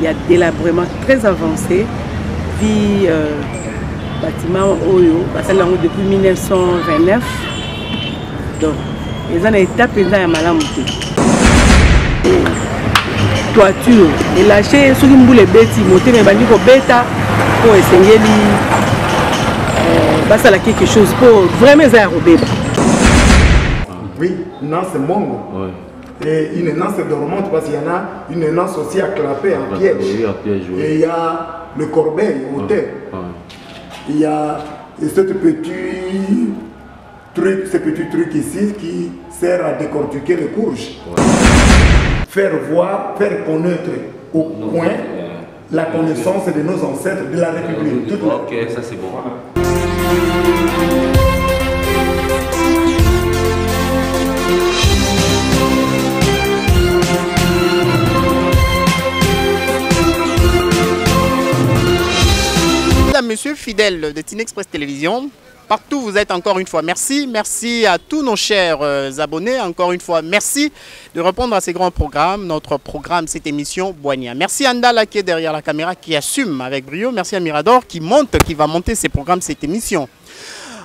il y a délabrement très avancé. Puis, bâtiment Oyo, depuis 1929. Donc, ils ont une étape et ils ont toiture. Et lâcher sur une boule de bêtis, monter mes bandits pour bêta, pour essayer de quelque chose pour vraiment enrober. Oui, non, c'est Mongo. Ouais. Et une nance dormante parce qu'il y en a une nance aussi à clapper en piège. Oui, et il y a le corbeil au thé. Il y a ce petit truc ici qui sert à décortiquer les courges. Ouais. Faire voir, faire connaître au point la connaissance de nos ancêtres de la République. Ok, ça c'est bon. Mesdames, messieurs, fidèles de Teen Express Télévision, partout où vous êtes, encore une fois, merci. Merci à tous nos chers abonnés. Encore une fois, merci de répondre à ces grands programmes. Notre programme, cette émission Boigna. Merci à Ndala qui est derrière la caméra, qui assume avec brio. Merci à Mirador qui va monter ces programmes, cette émission.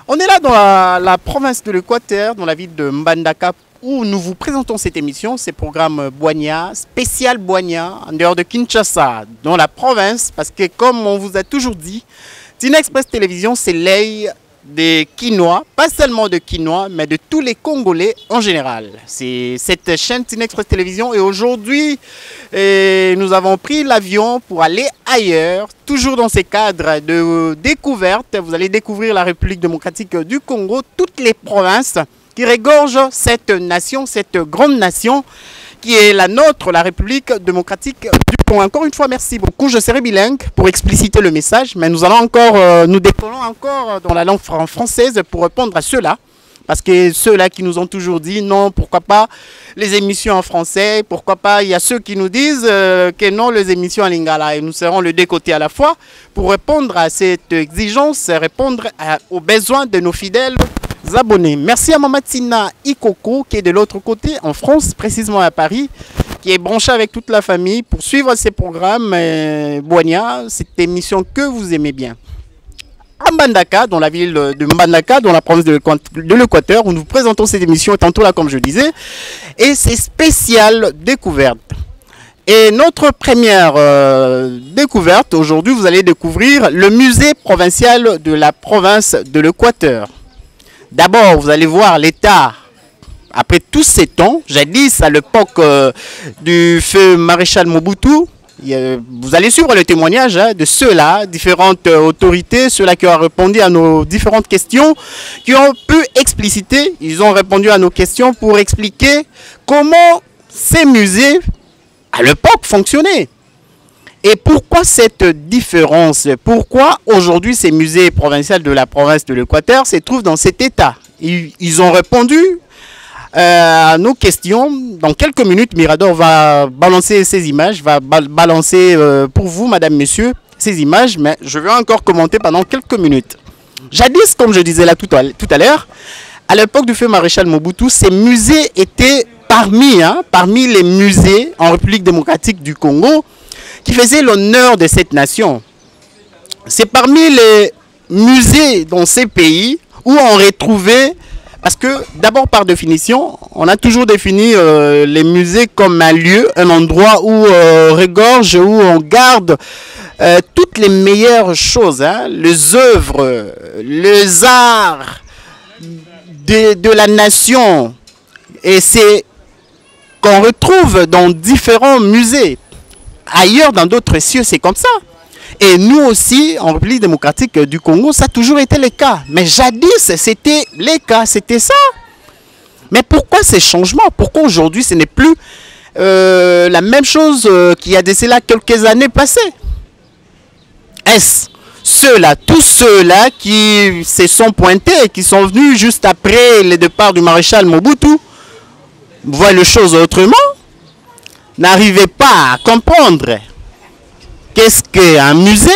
On est là dans la province de l'Équateur, dans la ville de Mbandaka, où nous vous présentons cette émission, ces programmes Boigna, spécial Boigna, en dehors de Kinshasa, dans la province, parce que comme on vous a toujours dit, Teen Express Télévision, c'est l'œil des Quinois, pas seulement de Quinois, mais de tous les Congolais en général. C'est cette chaîne Teen Express Télévision et aujourd'hui, nous avons pris l'avion pour aller ailleurs, toujours dans ces cadres de découverte. Vous allez découvrir la République démocratique du Congo, toutes les provinces qui regorgent cette nation, cette grande nation qui est la nôtre, la République démocratique du Congo. Encore une fois, merci beaucoup. Je serai bilingue pour expliciter le message, mais nous allons encore, nous décollons encore dans la langue française pour répondre à ceux-là. Parce que ceux-là qui nous ont toujours dit non, pourquoi pas les émissions en français, pourquoi pas, il y a ceux qui nous disent que non, les émissions en lingala. Et nous serons les deux côtés à la fois pour répondre à cette exigence, répondre aux besoins de nos fidèles abonnés. Merci à Mamatina Ikoko qui est de l'autre côté, en France, précisément à Paris, qui est branché avec toute la famille pour suivre ces programmes Boigna, cette émission que vous aimez bien. À Mbandaka, dans la ville de Mbandaka, dans la province de l'Équateur, où nous vous présentons cette émission, tantôt là, comme je disais, et c'est spécial découverte. Et notre première découverte, aujourd'hui, vous allez découvrir le musée provincial de la province de l'Équateur. D'abord, vous allez voir l'état, après tous ces temps, jadis à l'époque du feu maréchal Mobutu. Vous allez suivre le témoignage de ceux-là, différentes autorités, ceux-là qui ont répondu à nos différentes questions, qui ont pu expliciter, ils ont répondu à nos questions pour expliquer comment ces musées, à l'époque, fonctionnaient. Et pourquoi cette différence? Pourquoi aujourd'hui ces musées provinciaux de la province de l'Équateur se trouvent dans cet état? Ils ont répondu à nos questions. Dans quelques minutes, Mirador va balancer ces images, va balancer pour vous, madame, messieurs, ces images, mais je vais encore commenter pendant quelques minutes. Jadis, comme je disais là tout à l'heure, à l'époque du feu maréchal Mobutu, ces musées étaient parmi les musées en République démocratique du Congo qui faisaient l'honneur de cette nation. C'est parmi les musées dans ces pays où on retrouvait, parce que d'abord par définition, on a toujours défini les musées comme un lieu, un endroit où on regorge, où on garde toutes les meilleures choses, les œuvres, les arts de la nation. Et c'est qu'on retrouve dans différents musées. Ailleurs, dans d'autres cieux, c'est comme ça. Et nous aussi, en République démocratique du Congo, ça a toujours été le cas. Mais jadis, c'était le cas, c'était ça. Mais pourquoi ces changements? Pourquoi aujourd'hui, ce n'est plus la même chose qu'il y a de cela quelques années passées? Est-ce ceux-là, tous ceux-là qui se sont pointés, qui sont venus juste après le départ du maréchal Mobutu, voient les choses autrement, n'arrivaient pas à comprendre qu'est-ce qu'un musée,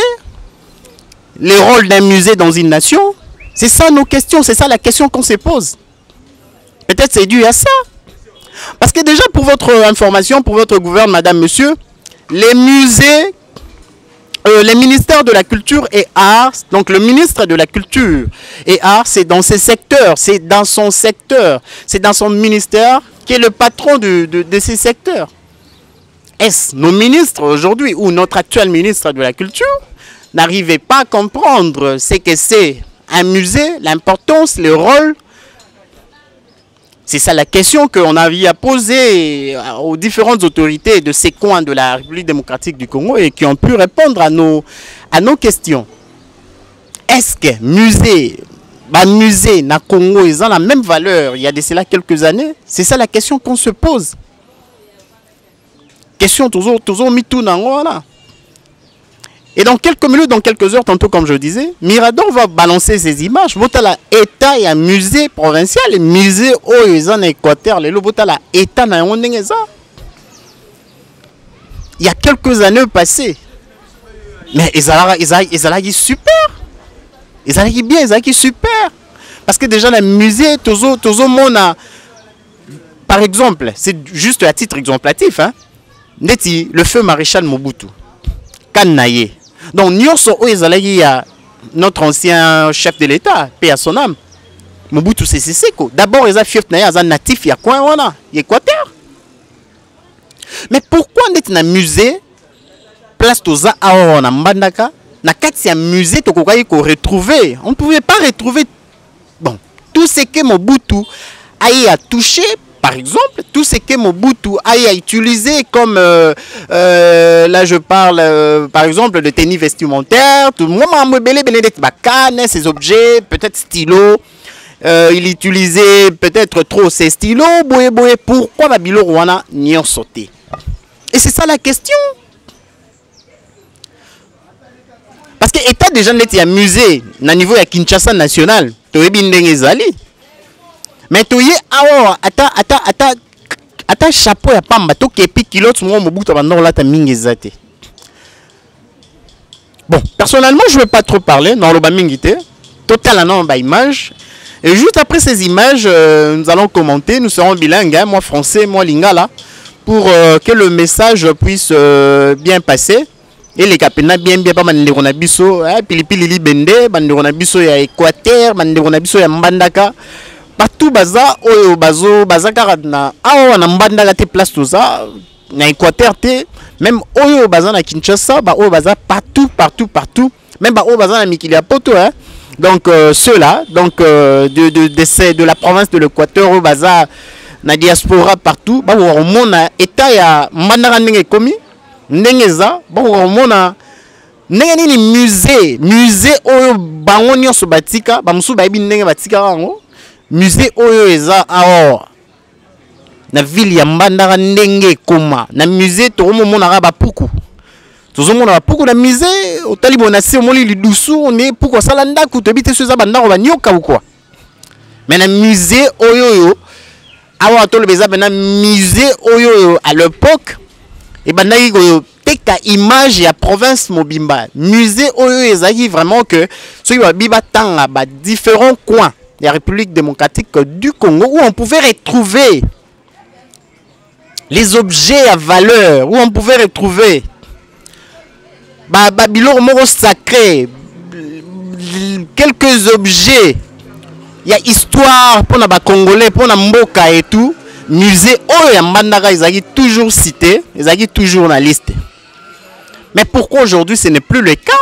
le rôle d'un musée dans une nation. C'est ça nos questions, c'est ça la question qu'on se pose. Peut-être c'est dû à ça. Parce que déjà pour votre information, pour votre gouvernement, madame, monsieur, les musées, les ministères de la culture et arts, donc le ministre de la culture et arts, c'est dans ses secteurs, c'est dans son secteur, c'est dans son ministère qui est le patron de ces secteurs. Est-ce nos ministres aujourd'hui ou notre actuel ministre de la culture n'arrivait pas à comprendre ce que c'est un musée, l'importance, le rôle? C'est ça la question qu'on avait à poser aux différentes autorités de ces coins de la République démocratique du Congo et qui ont pu répondre à nos questions. Est-ce que musée na Congo, ils ont la même valeur il y a de cela quelques années? C'est ça la question qu'on se pose. Question toujours mis tout dans là. Et dans quelques minutes, dans quelques heures, tantôt comme je disais, Mirador va balancer ces images. Botala État et un musée provincial, le musée où en Équateur, le Botala État na Yondengeza. Il y a quelques années passées. Mais ils allaient super. Ils allaient bien, ils allaient super. Parce que déjà, le musée, toujours mona. Par exemple, c'est juste à titre exemplatif, hein. Le feu maréchal Mobutu. Kanaye. Donc, il y a notre ancien chef de l'État, paix à son âme. Mobutu Sese Seko. D'abord, il y a un natif, il y a quoi, Équateur. Mais pourquoi on est dans un musée, place Toza Aon en Mbandaka, dans un musée, on peut retrouver. On ne pouvait pas retrouver bon, tout ce que Mobutu a touché. Par exemple, tout ce que Mobutu a utilisé comme, là je parle par exemple de tenue vestimentaire, tout le monde ces objets, peut-être stylos, il utilisait peut-être trop ces stylos, pourquoi Babilo Rwanda n'y ont sauté? Et c'est ça la question. Parce que l'État déjà n'est un musée, au niveau de Kinshasa national, tu es bien zali. Mais tu es ata chapeau ya pamba to kepi kilote mo Mobutu bandon la ta mingezate. Bon, personnellement, je ne vais pas trop parler dans le bamingité. Total non ba image. Et juste après ces images, nous allons commenter, nous serons bilingues, hein, moi français, moi lingala, pour que le message puisse bien passer. Et les capena bien pas mandeko na biso, pilipili li bende, bandeko na biso ya Équateur, bandeko na biso ya Mbandaka. Partout baza oyo baza karadna awa na Mbandaka te place tout ça na Équateur te même oyo baza na Kinshasa ba oyo baza partout même ba oyo baza na mikili ya poto hein. Donc ceux-là donc de la province de l'Équateur oyo baza na diaspora partout ba mona état ya Mbandaka ndenge komi ndenge za ba mona ndenge nini musée oyo bango nyonso batika ba musu ba yebi ndenge batika rango musée oyo eza awa na ville ya Mbandaka ndenge koma na musée to mona ba puku tozo mona ba puku na musée otali bonasi omoli lidusu on est pourquoi sala ndaku to bité soza bandako ba nyoka ou quoi mais na musée oyo awa to le beza na musée oyo à l'époque et bandaki ko teka image ya province mobimba musée oyo ezaki vraiment que ceux qui biba tanga ba différents coins la République démocratique du Congo où on pouvait retrouver les objets à valeur, où on pouvait retrouver Babylone moro sacré, quelques objets, il y a histoire pour les Congolais, pour les Mboka et tout, musée oh ya Mbandaka ils ont toujours cité, ils ont toujours dans la liste. Mais pourquoi aujourd'hui ce n'est plus le cas?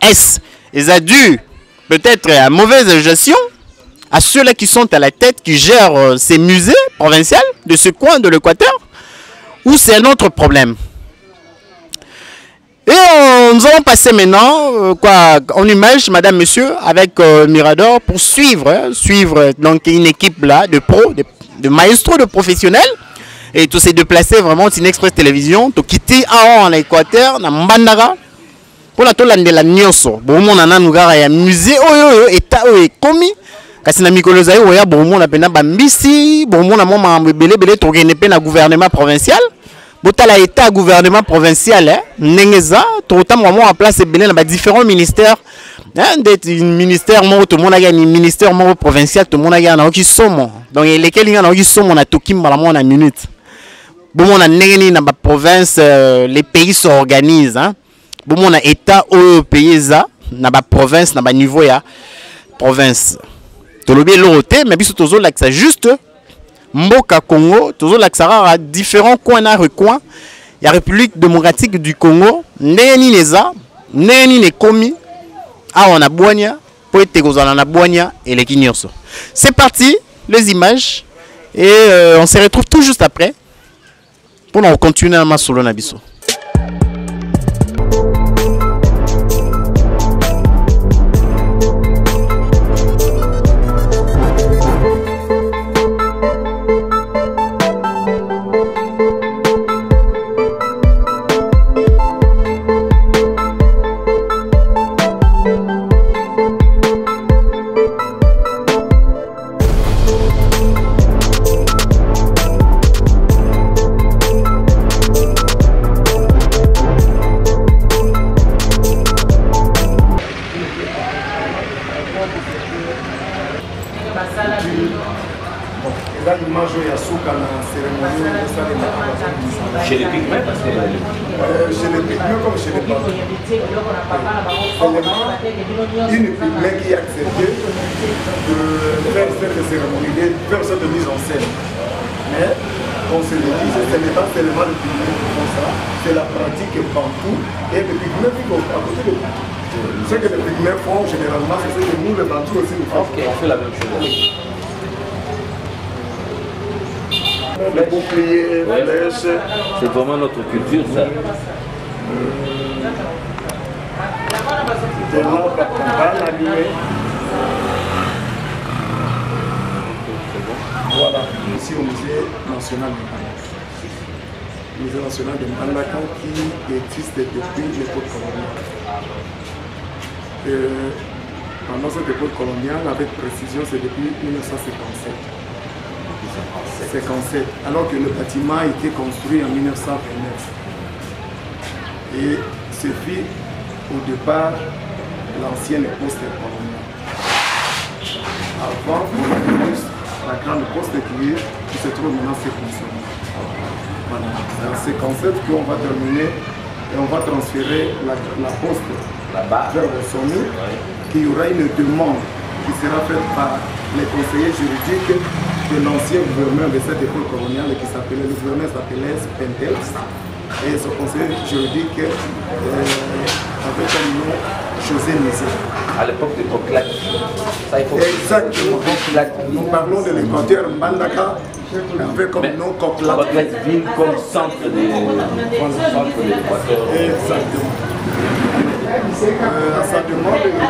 Est-ce ils ont dû peut-être à mauvaise gestion à ceux-là qui sont à la tête, qui gèrent ces musées provinciaux de ce coin de l'Équateur, ou c'est un autre problème? Et nous allons passer maintenant en image, madame, monsieur, avec Mirador pour suivre donc une équipe là de pros, de maestros, de professionnels, et tous ces déplacés vraiment une Express Télévision, tout quitter en Équateur, dans Mbandaka, pour la tolande de la Nyoso, bon mon nana nous gara ya musée oyo état oyo commis. Kasi na mikolo zayi oya bon mon apena bambisi bon mon mama belé to gene pe na gouvernement provincial botala état gouvernement provincial hein nengeza to tamwa mo en place belé na ba différents ministères hein des ministères mo to mona gani ministère mo provincial to mona gana ki somo donc lesquels ngana ki somo na tokim bala mo na minute Bon, on a négani dans la province, les pays s'organisent. Hein. Bon, on a État au pays ça, dans la province, dans le niveau ya province. Tout le bien l'autre, mais puis surtout là que ça juste Mboka Congo, toujours là que ça a différents coins dans recoin. Il y a République démocratique du Congo, négani les a, négani les commis. Ah, on a Boigna, pour être on a Boigna et les Kinyoso. C'est parti, les images, et on se retrouve tout juste après pour continuer à Masolo Nabiso. Chez les Pygmées, parce que... chez les Pygmées comme chez les Bantous. Une Pygmée qui a accepté de faire cette cérémonie, de faire cette mise en scène. Mais, on se le dit, ce n'est pas seulement le Pygmée qui font ça, c'est la pratique Bantou et le Pygmée qui vont à côté de nous. Ce que les Pygmées font généralement, c'est ce que nous, les Bantous aussi, nous faisons. Ok, on fait la même chose. Les boucliers, les flèches. C'est vraiment notre culture, ça. Des lampes qu'on va l'allumer. Voilà, ici au musée national de Mbandaka. Le musée national de Mbandaka qui existe depuis l'époque coloniale. Pendant cette époque coloniale, avec précision, c'est depuis 1957. 57, alors que le bâtiment a été construit en 1929. Et ce fut au départ l'ancienne poste coloniale. Avant, on a vu la grande poste qui se trouve maintenant à C-Concept. Voilà. C'est à C-Concept qu'on va terminer et on va transférer la poste là-bas vers le sommet, qu'il y aura une demande qui sera faite par les conseillers juridiques de l'ancien gouverneur de cette époque coloniale qui s'appelait, le gouverneur s'appelait Pentel, et son conseiller juridique avait comme nom José Nizé. À l'époque de Coquelac. Exactement. Nous parlons de l'équateur Mbandaka avec comme nom Coquelac. Coquelac ville comme centre de l'équateur. Exactement. À sa demande, il a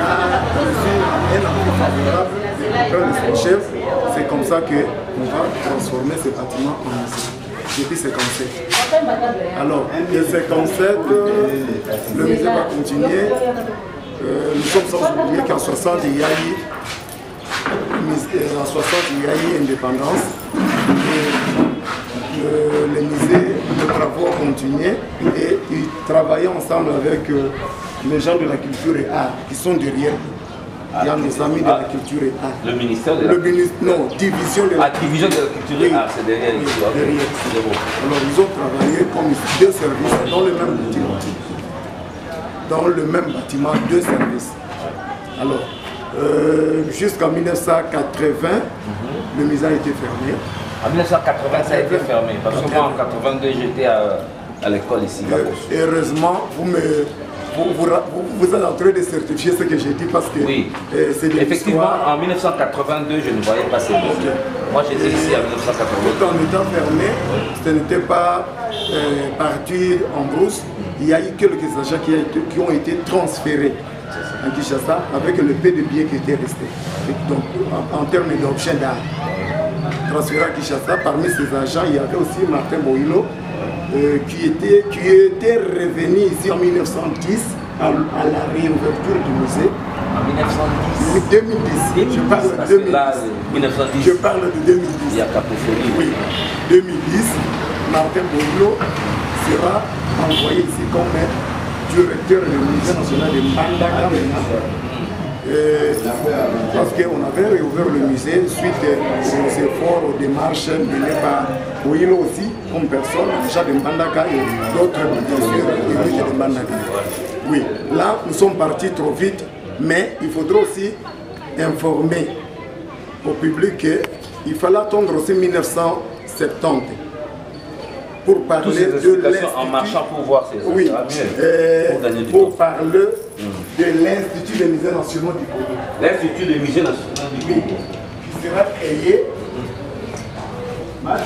reçu un avis favorable de son chef. C'est comme ça qu'on va transformer ce bâtiment en musée. Depuis 57. Alors, de 57, le musée va continuer. Nous sommes sans oublier qu'en 60, il y a eu indépendance. Et les musées de travaux ont continué et ils travaillaient ensemble avec les gens de la culture et art qui sont derrière. Il y a nos amis de la culture et art. Le ministère de la culture. Non, division de la culture. Division de la culture et art, c'est derrière ici. Derrière. Alors ils ont travaillé comme deux services dans le même bâtiment. Dans le même bâtiment, deux services. Alors, jusqu'en 1980, le musée a été fermé. En 1980, ça a été fermé. Parce que moi, en 82, j'étais à l'école ici. Heureusement, vous êtes en train de certifier ce que j'ai dit parce que oui. C'est de effectivement, en 1982, je ne voyais pas ces mots. Moi, j'étais ici en 1982. Tout en étant fermé, ce n'était pas parti en brousse. Il y a eu quelques agents qui ont été transférés à Kinshasa avec le peu de billets qui étaient restés. Donc, en termes d'objets d'art. Transféré à Kinshasa, parmi ces agents, il y avait aussi Martin Boilo qui était revenu ici en 1910 à la réouverture du musée. En 1910 2010. Je parle de 2010. Là, 1910. Je parle de 2010. Il y a Capophonie. Oui. 2010, Martin Boilo sera envoyé ici comme directeur du musée national de Mbandaka. parce qu'on avait réouvert le musée suite aux efforts, aux démarches menées par Boilo aussi, comme personne, déjà de Mbandaka et d'autres, bien sûr, de Mbandaka. Oui, là, nous sommes partis trop vite, mais il faudra aussi informer au public qu'il fallait attendre aussi 1970 pour parler de l'Institut. En marchant pour voir ces oui, pour parler de l'Institut des musées nationaux du Congo. L'Institut des musées nationaux du Congo. Qui sera créé à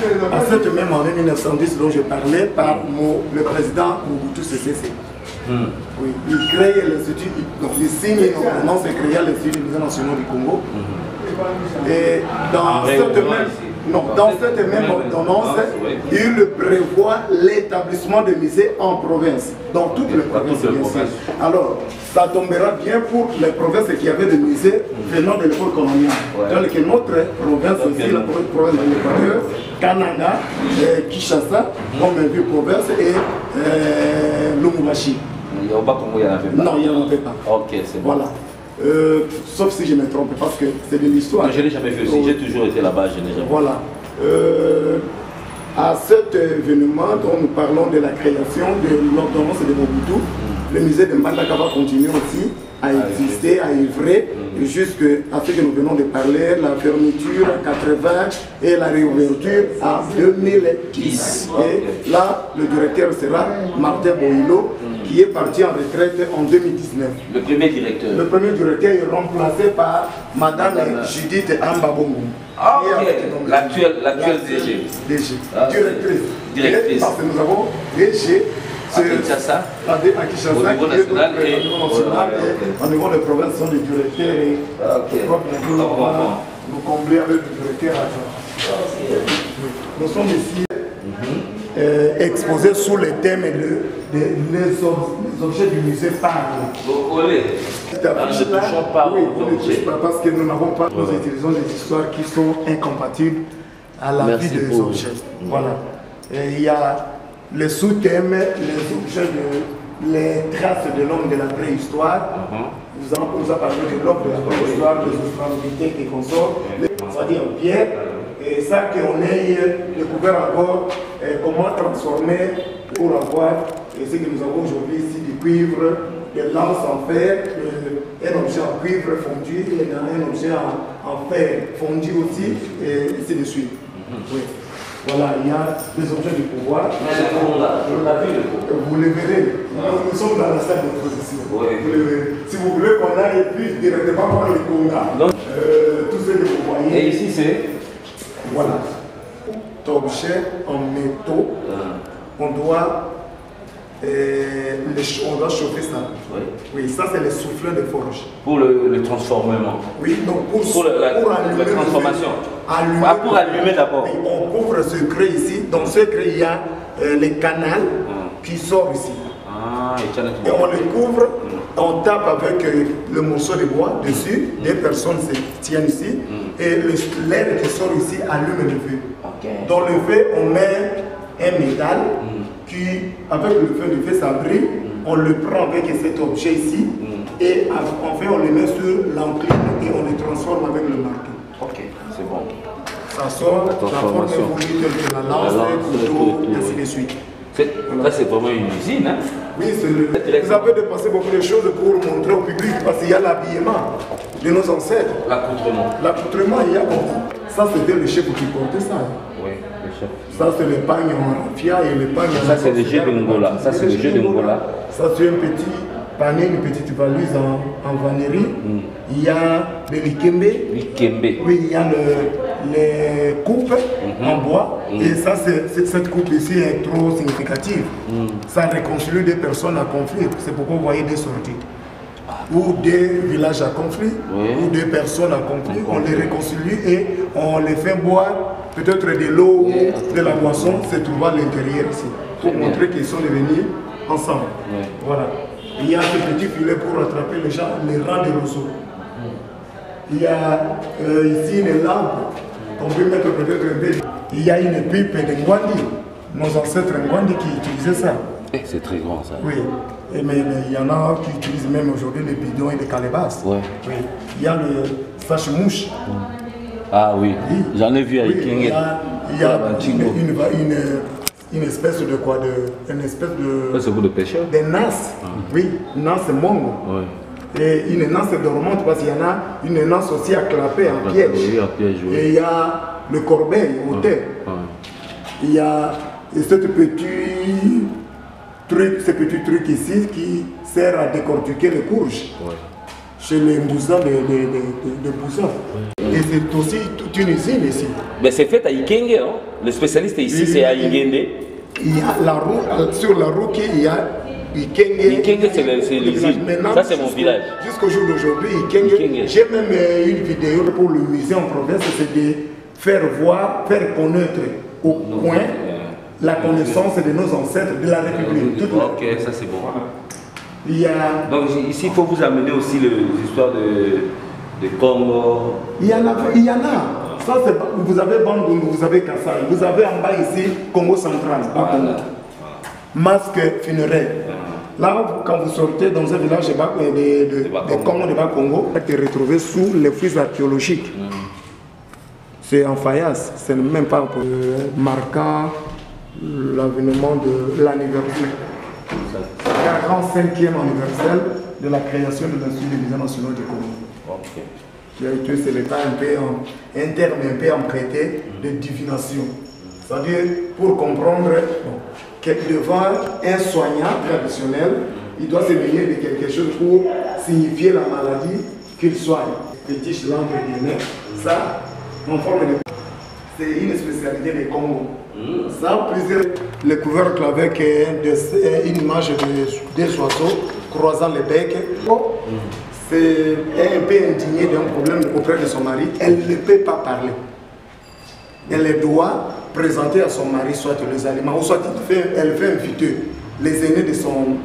cette même année 1910 dont je parlais par le président Mobutu Sese Seko. Oui, il crée l'Institut, donc il signe une ordonnance et crée l'Institut des musées nationaux du Congo. Et dans cette même ordonnance, il prévoit l'établissement de musées en province, dans toutes les provinces bien sûr. Alors, ça tombera bien pour les provinces qui avaient des musées venant de l'époque coloniale. Dans lequel notre province aussi, la province de l'Équateur, Kananga, Kinshasa, comme une ville province, et Lubumbashi. Au Bas-Congo, il n'y en avait pas. Non, il n'y en avait pas. Ok, c'est bon. Voilà. Sauf si je me trompe, parce que c'est de l'histoire. Je ne l'ai jamais fait aussi, j'ai toujours été là-bas, je n'ai jamais fait. Voilà. À cet événement dont nous parlons de la création de l'ordonnance de Mobutu, le musée de Mbandaka va continuer aussi à exister, à œuvrer, jusqu'à ce que nous venons de parler, la fermeture en 80 et la réouverture en 2010. Et là, le directeur sera Martin Boilo, qui est parti en retraite en 2019. Le premier directeur. Le premier directeur est remplacé par Madame Judith Ambabongo. Ah, ok. L'actuelle DG. DG. Directrice. Parce que nous avons DG. À Kinshasa, au niveau national et au niveau de province sont des directeurs et nous combler avec le directeur adjoint. Nous sommes ici exposés sous les thèmes les objets du musée parlent. Parce que nous n'avons pas, nous utilisons des histoires qui sont incompatibles à la vie des objets. Voilà. Et il y a les sous-thèmes, les objets, les traces de l'homme de la préhistoire. Nous avons parlé de l'homme de la préhistoire, des australopithèques et consorts, c'est-à-dire en pierre. Et ça qu'on ait découvert encore comment transformer pour avoir ce que nous avons aujourd'hui ici du cuivre, des lances en fer, un objet en cuivre fondu et un objet en fer fondu aussi, et ainsi de suite. Oui. Voilà, il y a des objets du pouvoir. Vous les verrez. Nous sommes dans la salle d'exposition. Vous les verrez. Si vous voulez qu'on aille plus directement voir les Congas, tout ce que vous voyez. Et ici c'est voilà. Objet en métaux, on doit chauffer ça. Oui, ça c'est le souffleur de forge. Pour le transformement. Oui, donc pour la transformation. Pour allumer d'abord. On couvre ce creux ici. Dans ce creux, il y a les canals qui sortent ici. Et on les couvre, on tape avec le morceau de bois dessus, des personnes se tiennent ici, et l'air qui sort ici allume le feu. Dans le feu, on met un métal qui, avec le feu du feu, ça brille, on le prend avec cet objet ici, et enfin on le met sur l'encline et on le transforme avec le marteau. Ok, c'est bon. Ça sort, la forme évolue telle que la lance, le couteau, ainsi de suite. Là, c'est vraiment une usine, hein? Oui, vous avez dépassé beaucoup de choses pour montrer au public, parce qu'il y a l'habillement de nos ancêtres. L'accoutrement. L'accoutrement, il y a beaucoup. Ça, c'était le chef qui portait ça. Oui, le chef. Ça, c'est le pagne en raffia et le pagne en... Ça, c'est le jeu de Ngola. Ça, c'est le jeu de Ngola. Ça, c'est un petit panier, une petite valise en vannerie. Il y a le likembe. Oui, il y a les coupes en bois. Et ça, cette coupe ici est trop significative. Ça réconcilie des personnes à conflit. C'est pourquoi vous voyez des sorties. Ou des villages à conflit, ou des personnes à conflit. On les réconcilie et on les fait boire peut-être de l'eau, de la boisson, se trouve à l'intérieur ici. Pour montrer qu'ils sont devenus ensemble. Voilà. Il y a ce petit filet pour attraper les gens, les rangs des roseaux. Il y a ici une lampe qu'on peut mettre peut-être un peu. Il y a une pipe de Ngwandi, nos ancêtres Ngwandi qui utilisaient ça. C'est très grand ça. Oui, mais il y en a qui utilisent même aujourd'hui les bidons et les calebasses. Ouais. Oui. Il y a le sache-mouche. Ah oui, j'en ai vu avec Il y a une espèce de quoi, une espèce de... C'est pour le pêcheur. Des nasses. Oui, une nasse mongo. Ouais. Et une nasse dormante parce qu'il y en a une nasse aussi à clapper en piège. Oui, en piège, oui. Et il y a le corbeil au thé. Il y a ce petit truc ici qui sert à décortiquer les courges. Ouais. Chez les mousins de Boussa. Ouais. Et c'est aussi toute une usine ici. Mais c'est fait à Ikenge, hein? Le spécialiste ici c'est à Ikenge. Il y a la roue, sur la roue il y a Ikenge. Ikenge c'est l'usine. Ça c'est mon village. Jusqu'au jour d'aujourd'hui, Ikenge. J'ai même une vidéo pour le musée en province, c'est de faire voir, faire connaître au coin la connaissance de nos ancêtres de la République. Ok, ça c'est bon. Voilà. Il y a... Donc ici il faut vous amener aussi les histoires de Congo. Il y en a. Ça, vous avez Bandundu, vous avez Kassai, vous avez en bas ici Congo central, voilà. Masque funéraire. Là, quand vous sortez dans un village de Congo, de Bas-Congo, vous êtes retrouvé sous les fouilles archéologiques. C'est en faïence, c'est même pas pour marquant l'avènement de l'anniversaire. 45e anniversaire de la création de l'Institut des musées nationaux du Congo. Okay. Qui a été, c'est le temps un terme un peu emprunté de divination. C'est-à-dire, pour comprendre que devant un soignant traditionnel, il doit se mêler de quelque chose pour signifier la maladie qu'il soigne. Fétiche l'entre guillemets, ça, en forme de... C'est une spécialité des Congo. Ça, plusieurs le couvercle avec une image des oiseaux croisant les becs. C'est un peu indignée d'un problème auprès de son mari. Elle ne peut pas parler. Elle doit présenter à son mari soit les aliments, ou soit elle fait inviter les aînés de son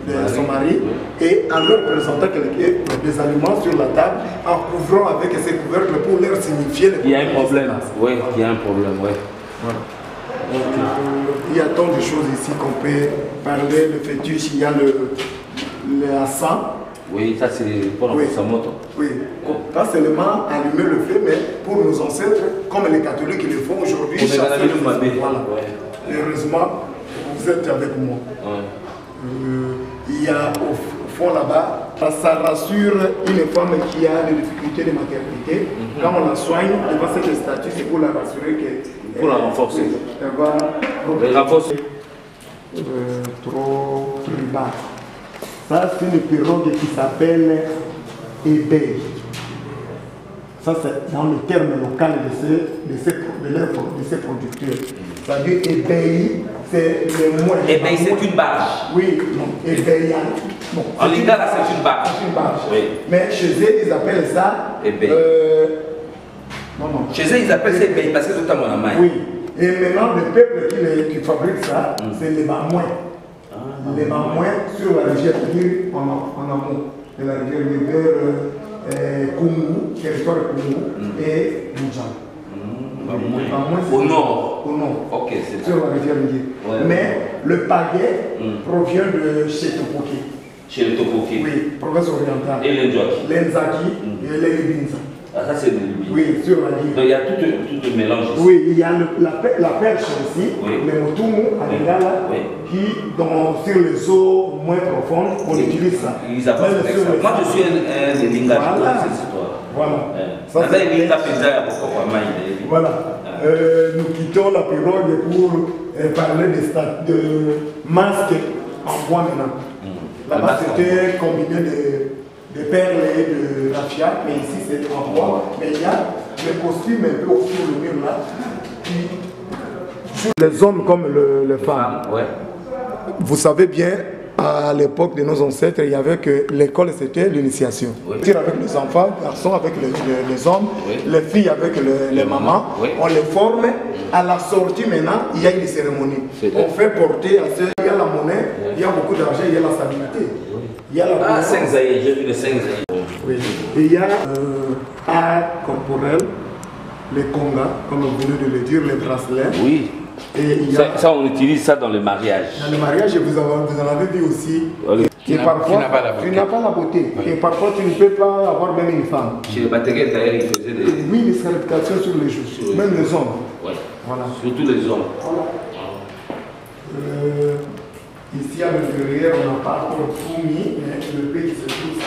mari et en leur présentant des aliments sur la table, en couvrant avec ces couvercles pour leur signifier il y a un problème. Oui, il y a un problème, oui. Voilà. Donc, il y a tant de choses ici qu'on peut parler. Le fétiche, il y a le Hassan. Oui, ça c'est pour sa moto. Oui, pas seulement allumer le feu, mais pour nos ancêtres, comme les catholiques le font aujourd'hui. Voilà. Heureusement, vous êtes avec moi. Il y a au fond là-bas, ça rassure une femme qui a des difficultés de maternité. Quand on la soigne, devant cette statue, c'est pour la rassurer que... Pour la renforcer. Elle va... renforcer. Trop bas. Ça, c'est une pirogue qui s'appelle ébeille. Ça, c'est dans le terme local de ces producteurs. C'est-à-dire ébeille, c'est le moins. Ébeille, c'est une barge. Oui, non, ébeille. Bon, en lingala, c'est une barge. C'est une barge. Oui. Mais chez eux, ils appellent ça ébeille. Non. Chez eux, ils appellent ça ébeille parce que c'est à mon main. Oui. Et maintenant, le peuple qui fabrique ça, c'est les Bamouins. Les Bamouins sur la rivière en amont de la rivière vers Kungu, territoire Kungu et Moudjan. Au nord. Au nord. Ok, c'est sur la rivière Niger. Ouais. Mais le pagaie provient de chez Topoki. Chez le Topoki. Oui, province orientale. Et l'Enzaki. L'Enzaki et l'Elibinza. Ah, ça c'est le Libye. Oui, sur la Niger. Donc il y a tout un mélange ici. Oui, il y a la perche ici, le motumu à Lingala, qui, sur les eaux moins profondes, on utilise ça. Ils apportent ça. Moi je suis un des Lingala, voilà. cette histoire. Voilà. Ça c'est voilà. Nous quittons la pirogue pour parler de masques en bois maintenant. Là-bas c'était combiné de perles et de raffia, mais ici c'est en bois. Mais il y a le costume un peu au sur le mur là, qui les hommes comme les femmes. Ouais. Vous savez bien, à l'époque de nos ancêtres, il y avait que l'école c'était l'initiation. Oui. Avec les enfants, les garçons avec les hommes, oui. Les filles avec les mamans, oui. On les forme. À la sortie maintenant, il y a une cérémonie. On fait porter, il y a la monnaie, il y a beaucoup d'argent, il y a la stabilité. Il y a la 5 zaïs, j'ai vu les 5 zaïs. Oui. Il y a art corporel, les congas, comme vous venez de le dire, les bracelets. Oui. Et ça, on utilise ça dans le mariage. Dans le mariage, vous en avez vu aussi. Et parfois, tu n'as pas la beauté. Et parfois, tu ne peux pas avoir même une femme. Chez les Batéguettes, d'ailleurs, ils faisaient des... Oui, les scarifications sur les joues. Même les hommes. Ouais. Voilà. Surtout les hommes. Voilà. Ici, à l'intérieur, on n'a pas encore tout mis, mais le pays se trouve, ça.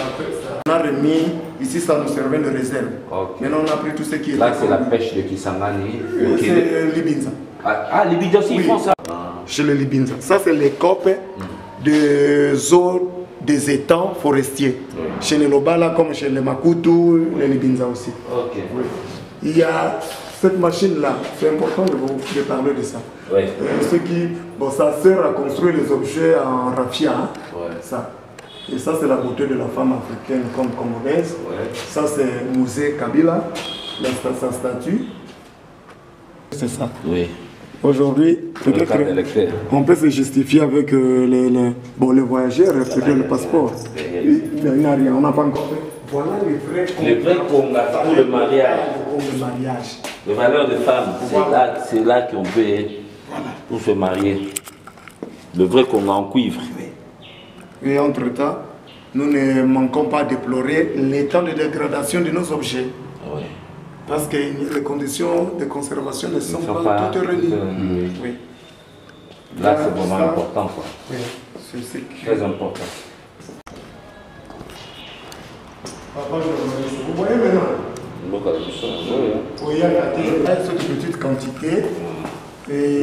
On a remis, ici, ça nous servait de réserve. Okay. Maintenant, on a pris tout ce qui est... Là, c'est la pêche de Kisangani. C'est Libinza. Ah, les Libinza aussi, ils font ça. Chez les Libinza. Ça, c'est les copes des eaux des étangs forestiers. Chez les Lobala, comme chez les Makutu, les Libinza aussi. Ok. Oui. Il y a cette machine-là, c'est important de parler de ça. Oui. Ce qui, bon, ça sert à construire les objets en raffia. Hein? Ouais. Ça. Et ça, c'est la beauté de la femme africaine comme congolaise. Ouais. Ça, c'est Musée Kabila, sa statue. C'est ça. Oui. Aujourd'hui, on peut se justifier avec les voyageurs, peut-être le passeport. Il n'y a rien, on n'a pas encore fait. Voilà les vrais Congas pour le mariage. Pour le mariage. Les valeurs de femmes, c'est là qu'on peut, pour se marier. Le vrai Conga en cuivre. Et entre-temps, nous ne manquons pas de déplorer l'état de dégradation de nos objets. Oui. Parce que les conditions de conservation ne sont pas toutes réunies. Oui. Là, c'est vraiment important. Quoi. Oui, c'est très important. Vous voyez maintenant? Oui, il y a cette petite quantité.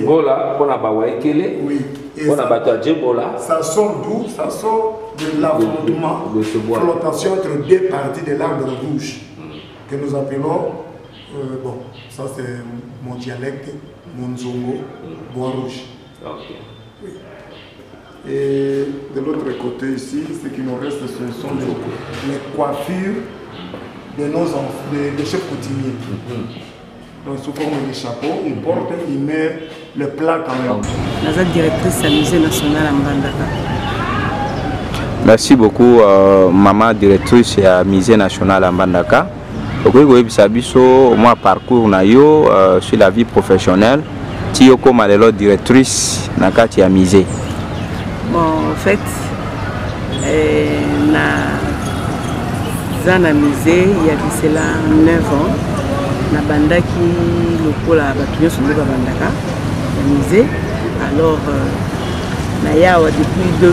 Voilà, on a baoué kélé. Oui. On a battu ça sort d'où? Ça sort de l'affrontement, de flottation entre deux parties de l'arbre rouge que nous appelons, bon, ça c'est mon dialecte, mon zongo, bois rouge. Okay. Oui. Et de l'autre côté ici, ce qui nous reste, ce sont les coiffures de nos enfants, des chefs coutumiers. Donc sous forme de chapeau, il porte, il met le plat quand même. Je suis directrice du musée national à Mbandaka. Merci beaucoup, maman directrice du musée national à Mbandaka. Moi, parcours sur la vie professionnelle, tu es comme directrice dans le musée. Bon, en fait, dans le musée, il y a cela 9 ans. Na bandaki lokola batuyo sondo bandaka na musée. Alors na yawa depuis 2011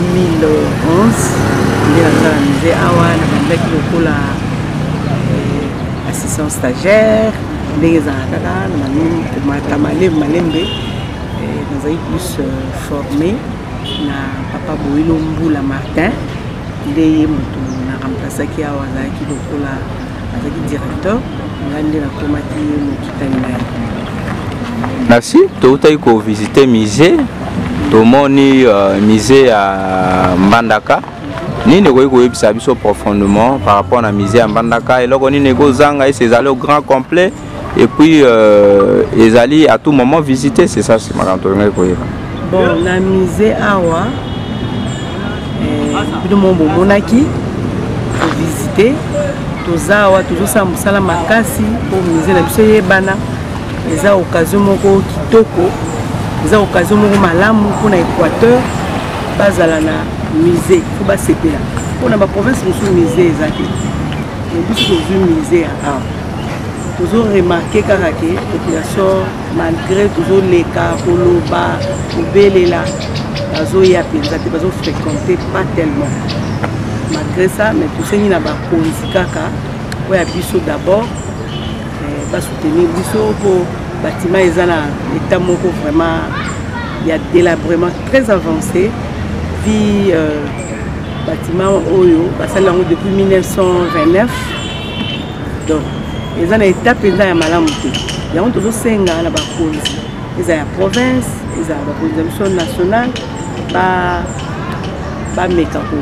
ndé na musée awa na bandaki lokola assistant stagiaire ndenge ezalaka kaka na malembe nazali plus formé na papa Boilo Mbula Martin nde ye moto na remplaçaki awa azalaki lokola azalaki directeur. Merci. Tu as visité le musée. Tu as musée à Mbandaka. Nous avons profondément par rapport à musée à Mbandaka. Et là, nous avons allé au grand complet. Et puis, ils allaient à tout moment visiter. C'est ça, c'est ma grande. Bon, le musée Awa, nous avons visité. Tozawa toujours ça musala makasi pour musée na biso yebana eza occasion moko kitoko eza occasion moko malamu pour na Équateur bazala na musée faut ba sepela pour na ba province musu musée ezaki mais biso toujours musée a toujours remarqué kaka ke population malgré toujours les cas koloba obelela bazo ya penza te bazo fréquenter pas tellement. Malgré ça, mais tout ce qui n'a pas kaka, ouais biso d'abord, va soutenir biso pour bâtiment ils ont l'état moko vraiment il y a délabrement très avancé. Puis bâtiment Oyo, ça là depuis 1929. Donc ils ont l'état pendant ya malamuté. Il y a toujours 5 ans là bas konzi. Ils ont la province, ils ont la production nationale, ba mekako.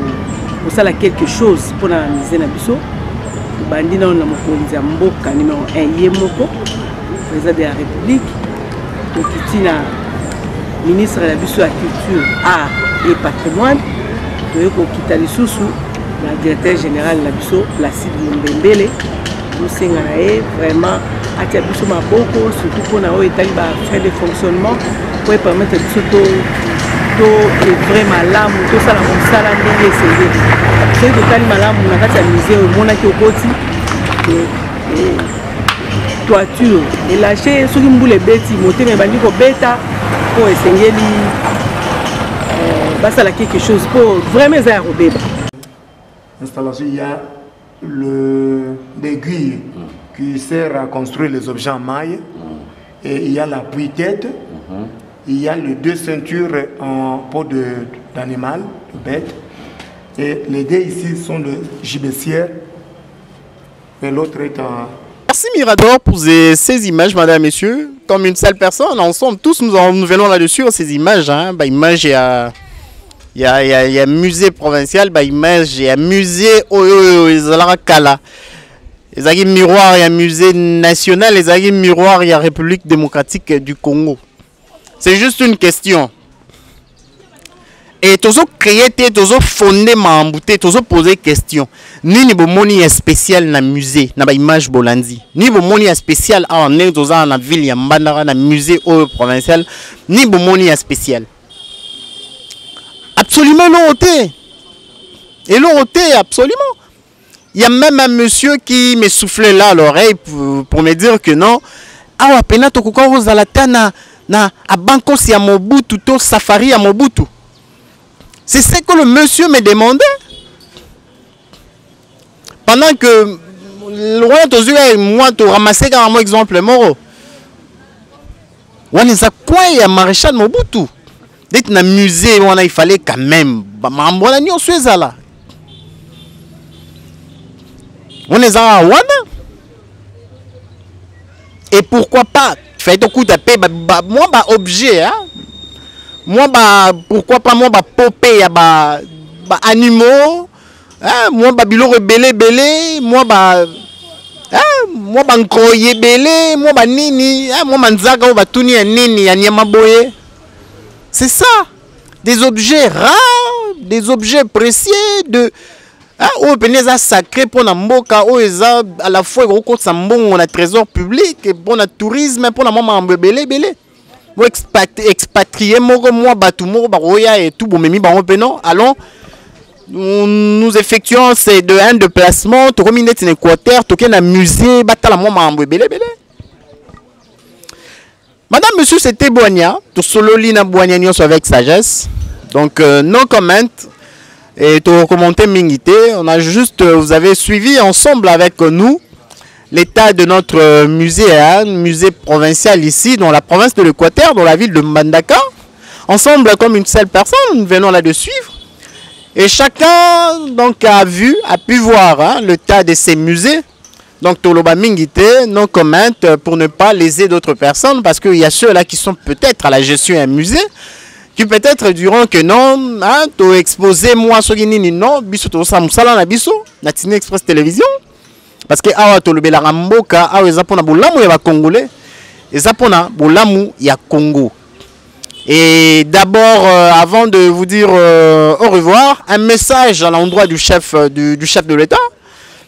Pour ça, quelque chose pour la musée Nabiso. Bandi na mokonzi ya mboka numéro 1 Yemoko, président de la République. Tokitina ministre de la culture, art et patrimoine. Toyoko kita lisusu la directeur général Nabiso Placide Mbembele. tosenga na ye vraiment atia biso maboko surtout mpona oyo etali bafrais de fonctionnement po epermettre bisotovrai malamu tosala mosala ndenge esengeli soki totali malamu na kati ya musée oyo omonaki okoti toiture elashe soki mbula ebeti motema ebandi kobeta po esengeli basala quelque chose po vraiment eza ya kobeba. Installation, il y a l'aiguille qui sert à construire les objets en maille et il y a l'appui-tête, il y a les deux ceintures en peau d'animal, de bête, et les deux ici sont de gibecière et l'autre est en... Merci Mirador pour ces images, madame, messieurs. Comme une seule personne, ensemble, tous nous venons là-dessus, ces images. Hein. Bah, images, il y a musée provincial, bah, image, il y a musée Kala. Il y a miroir, il y a musée national, il y a miroir, il y a République démocratique du Congo. C'est juste une question. Et toujours créer, toujours fonder ma embouté, toujours poser question. Ni bomoni spécial na musée, na ba image bolandi. Ni bomoni spécial en né dans la ville ya Mbandaka na musée provincial, ni bomoni spécial. Absolument non ôté. Et non ôté, absolument. Il y a même un monsieur qui me soufflait là à l'oreille pour me dire que non. Ah ouais, pena to kokoro zalata na a banco si a Mobutu to safari à Mobutu. C'est ce que le monsieur me demandait. Pendant que loin aux yeux moi tu ramasser carrément exemple moro. On est à quoi il y a maréchal Mobutu. D'être dans le musée, il fallait quand même. On est à Wana. Et pourquoi pas? Faites un coup de paix. Moi, objet. Hein? Moi, pourquoi pas? Moi, popé, animaux. Moi, bilo rebelle, belé. Moi, moi, nkroye belé. Moi, nini. Moi, nzaga, batuni, nini, yanyamaboye. C'est ça, des objets rares, des objets précieux, de oh peneza sacré pour la mboka, oh à la fois gros côté on a trésor public, pour le tourisme, pour la maman belé belé. Moi expatrié moi batu mo baroya et tout bon memi baron penon. Allons nous effectuons ces un déplacement, to combiné en Équateur, to ken un musée, batala maman belé belé. Madame, monsieur, c'était Boigna. Tout solo lina Boigna avec sagesse. Donc, non comment. Et tout commenter mingité. On a juste, vous avez suivi ensemble avec nous l'état de notre musée, hein, musée provincial ici, dans la province de l'Équateur, dans la ville de Mbandaka. Ensemble, comme une seule personne, nous venons là de suivre. Et chacun donc a pu voir hein, l'état de ces musées. Donc, Toloba Mingité, non comment pour ne pas léser d'autres personnes, parce qu'il y a ceux-là qui sont peut-être à la gestion d'un musée, qui peut-être diront que non, hein, tu exposé moi, ce qui n'est non, biso to samsala na biso, na Tine Express Télévision, parce que awa Tolobe la Ramboka, awa ezapona bolamu ya Congolais, ezapona bolamu ya Congo. Et d'abord, avant de vous dire au revoir, un message à l'endroit du chef de l'État.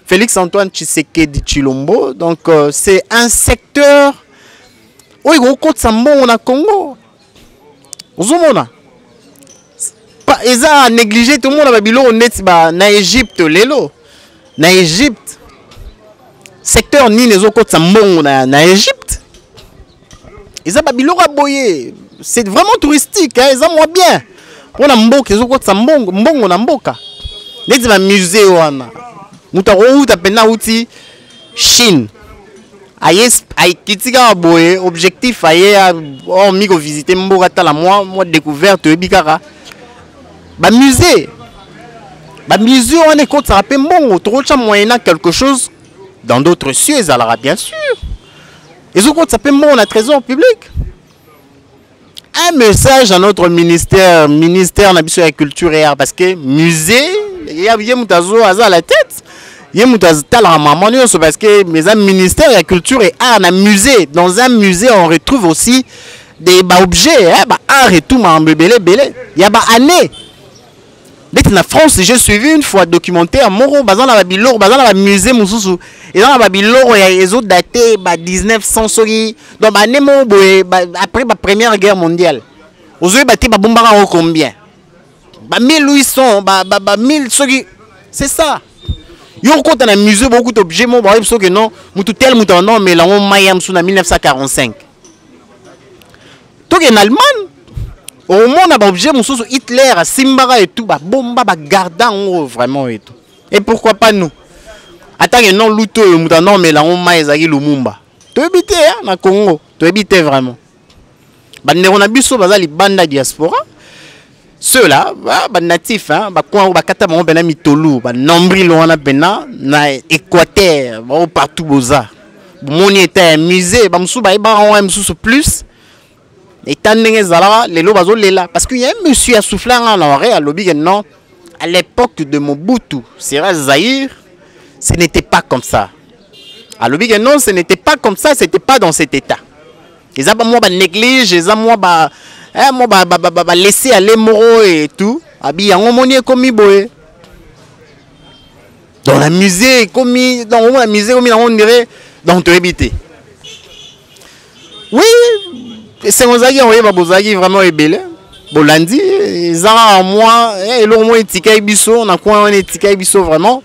Félix Antoine Tshisekedi Tshilombo, donc c'est un secteur où il y a on a Congo. Ils ont négligé tout le monde à Babylone, on est Égypte, l'élo. Na Égypte, secteur ni les autres on a Égypte. Ils ont Babylone à boyer. C'est vraiment touristique, hein? Ils ont moins bien. On a Mboka, les autres on a Mboka. Les musées on a. Moutaro tapena outi Chine. Ayes kitika boye objectif aye on mi ko visiter mboka tala moi découverte bikara. Ba musée on est contre ça rappelle bon trop moyennant quelque chose dans d'autres cieux alors bien sûr. Ils ont contre ça paie bon la trésor public. Un message à notre ministère de la culture et art parce que musée il y a moutazo à la tête. Il y a parce que mes amis ministère de la culture et art, un musée. Dans un musée, on retrouve aussi des objets, art et tout, il y a des années. Dès que na France, j'ai suivi une fois documentaire moro bazan na babiloro bazan na musée mususu et dans la babiloro ya les autres daté ba 1900 soki donc ba nemo après la première guerre mondiale ozoy baté ba bombara combien ba 1800 ba 1000 soki c'est ça yo quand on a musée beaucoup d'objets mo ba que non mutu tel mutu non mais là on mayam sous na 1945 donc en Allemagne au monde a objet mususu Hitler Simbara et tout ba bomba ba gardant vraiment et tout et pourquoi pas nous attends que non luto mutu non mais là on maizaki Lumumba to éviter hein na Congo to éviter vraiment ba ndeko na biso bazali banda diaspora ceux-là, bah natifs, hein, bah quoi, bah kata bah on bena mitolu, bah nombril on a bena na Équateur, bah partout boza. Mon était musée, bah m'sou bah iba on m'sou plus. Et tant n'engé zala, les lots bazo là, parce qu'il y a un monsieur à souffler en oreille à l'objet non. À l'époque de Mobutu, Sera Zaïre, ce n'était pas comme ça. À l'objet non, ce n'était pas comme ça, c'était pas dans cet état. Les abats moi bah néglige, les moi bah moi laisser aller moro et tout abi yango moni comme boye dans la musée comme dans la musée comme on dirait dans te habiter oui c'est on zaki on va bozaki vraiment ebele bolandi zara en moi et le moins étiquette biso on a quoi on étiquette biso vraiment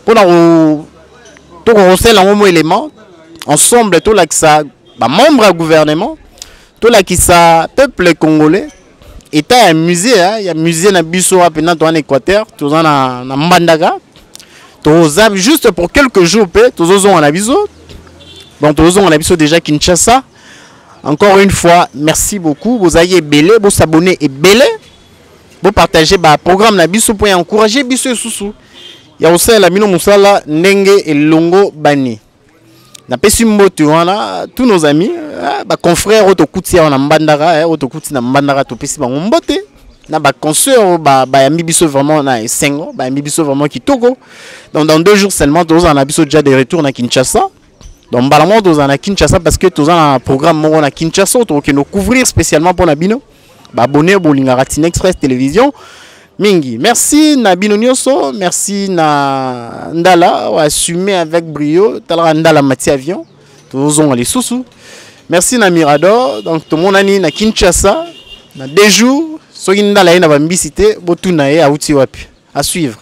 pour tout recel en élément ensemble tout là que ça membre du gouvernement tout là qui ça peuple congolais état un musée il y a musée na biso apena en Équateur tous en Mbandaka tous juste pour quelques jours tous on a biso donc tous on a biso déjà Kinshasa encore une fois merci beaucoup vous ayez belé vous s'abonner et belé vous partager ba programme na biso pour encourager biso susu ya aussi la mino musala ndenge et longo bani na pesi mboto wana tous nos amis ba confrères autokuti na Mbandaka autokuti na Mbandaka to pesi ba mbote na ba consoeur ba yambi biso vraiment na esengo ba yambi biso vraiment kitoko donc dans 2 jours seulement tous en abiso déjà de retour na Kinshasa donc balamont tous en Kinshasa parce que tous en un programme moko na Kinshasa to que nous couvrir spécialement pour na bino ba abonner bolinga Tinex Express télévision mingi merci na bino nyonso merci na ndala ou assumer avec brio talra ndala mati avion tous on les sous merci na Mirador donc tout mon ani na Kinshasa na 2 jours so ndala ina ba mbisité botuna e auti wapi à suivre.